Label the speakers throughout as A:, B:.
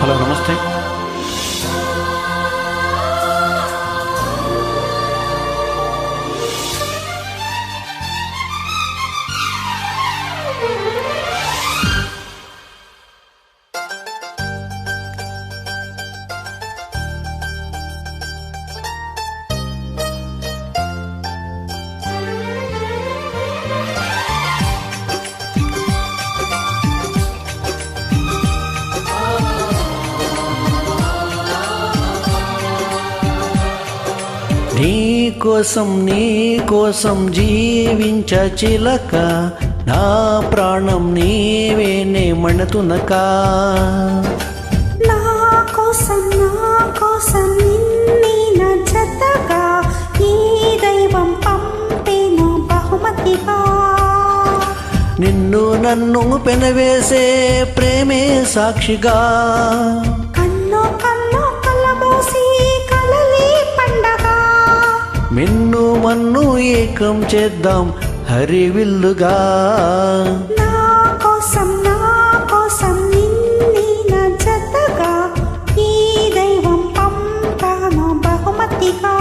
A: Hello నమస్తే. నీ కోసం జీవించ చిలక, నా ప్రాణం నీవేనే మణతునక.
B: నా కోసం నిన్ని నచ్చతగా ఈ దైవం పంపేను బహుమతిగా.
A: నిన్ను నన్ను పెనవేసే ప్రేమే సాక్షిగా,
B: కన్ను కన్ను కలబోసి కలలి పండగ.
A: మిన్ను మన్ను ఏకం చేద్దాం హరివిల్లుగా.
B: నా కోసం నిన్ని నచ్చతగా ఈ దైవం పంపాను బహుమతిగా.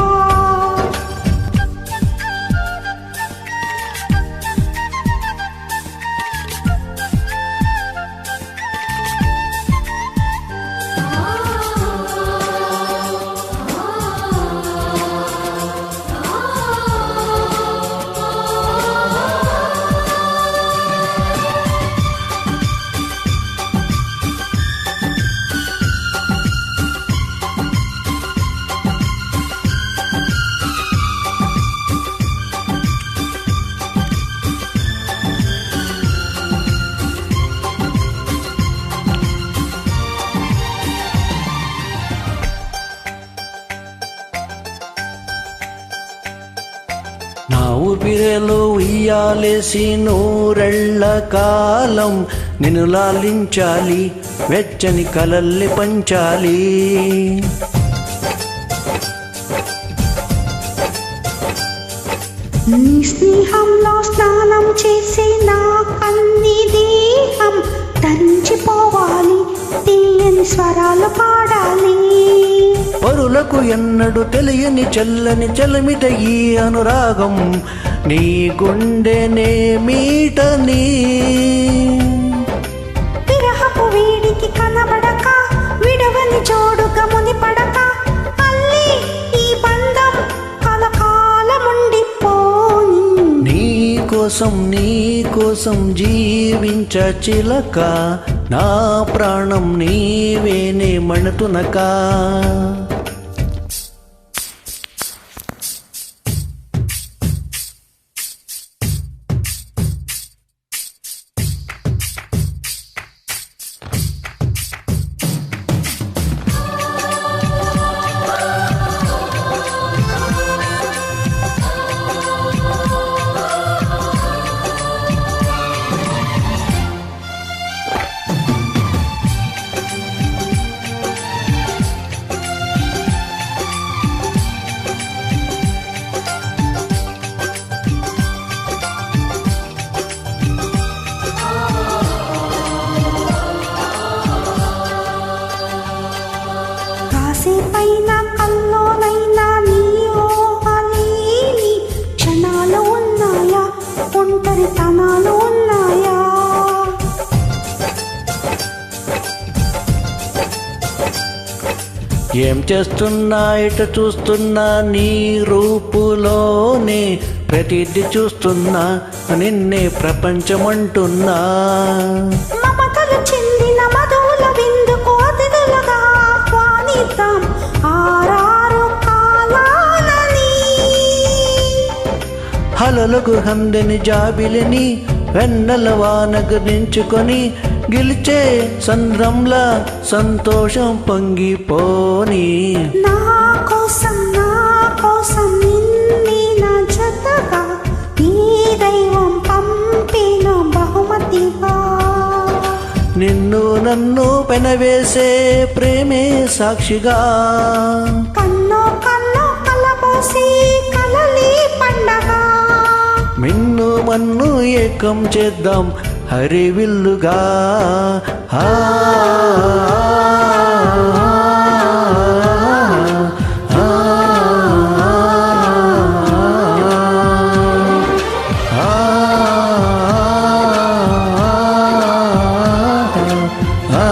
A: నా ఊపిరిలో ఉయ్యాలేసి నూరెళ్ళ కాలం నిన్ను లాలించాలి, వెచ్చని కలల్ని పంచాలి.
B: నీ స్నేహంలో స్నానం చేసి నా కన్ని దేహం ధరించిపోవాలి, తీయని స్వరాలు పాడాలి.
A: పరులకు ఎన్నడు తెలియని చల్లని చలమిట ఈ అనురాగం, నీ గుండెనే మీటని.
B: విరహపు వేడికి కనబడక విడవని జోడుగా మునిపడక, అల్లి ఈ బంధం కలకాలముండిపోని.
A: నీ కోసం జీవించ చిలక, నా ప్రాణం నీవేనే మణతునక.
B: కాసేపైనా కల్లోనైనా నీ ఊహలేని క్షణాలు ఉన్నాయా, ఒంటరితనాలు ఉన్నాయా.
A: ఏం చేస్తున్నా ఇట చూస్తున్నా నీ రూపులోనే ప్రతిదీ చూస్తున్నా, నిన్నే ప్రపంచమంటున్నా.
B: మమతలు చెందిన మధువుల విందుకు అతిథులుగా ఆహ్వానిద్దాం ఆరారు కాలాలని.
A: హలలకు హందని జాబిలిని వెన్నెల వానకు నించుకొని, గెలిచే సంద్రంలా సంతోషం పొంగిపోని.
B: నా కోసం నిన్ని నా జతగా ఈ దైవం పంపిన బహుమతిగా.
A: నిన్ను నన్ను పెనవేసే ప్రేమే సాక్షిగా,
B: కన్ను కన్ను కలబోసి కలలి పండగ.
A: మిన్ను మన్ను ఏకం చేద్దాం హరివిల్లుగా. ఆ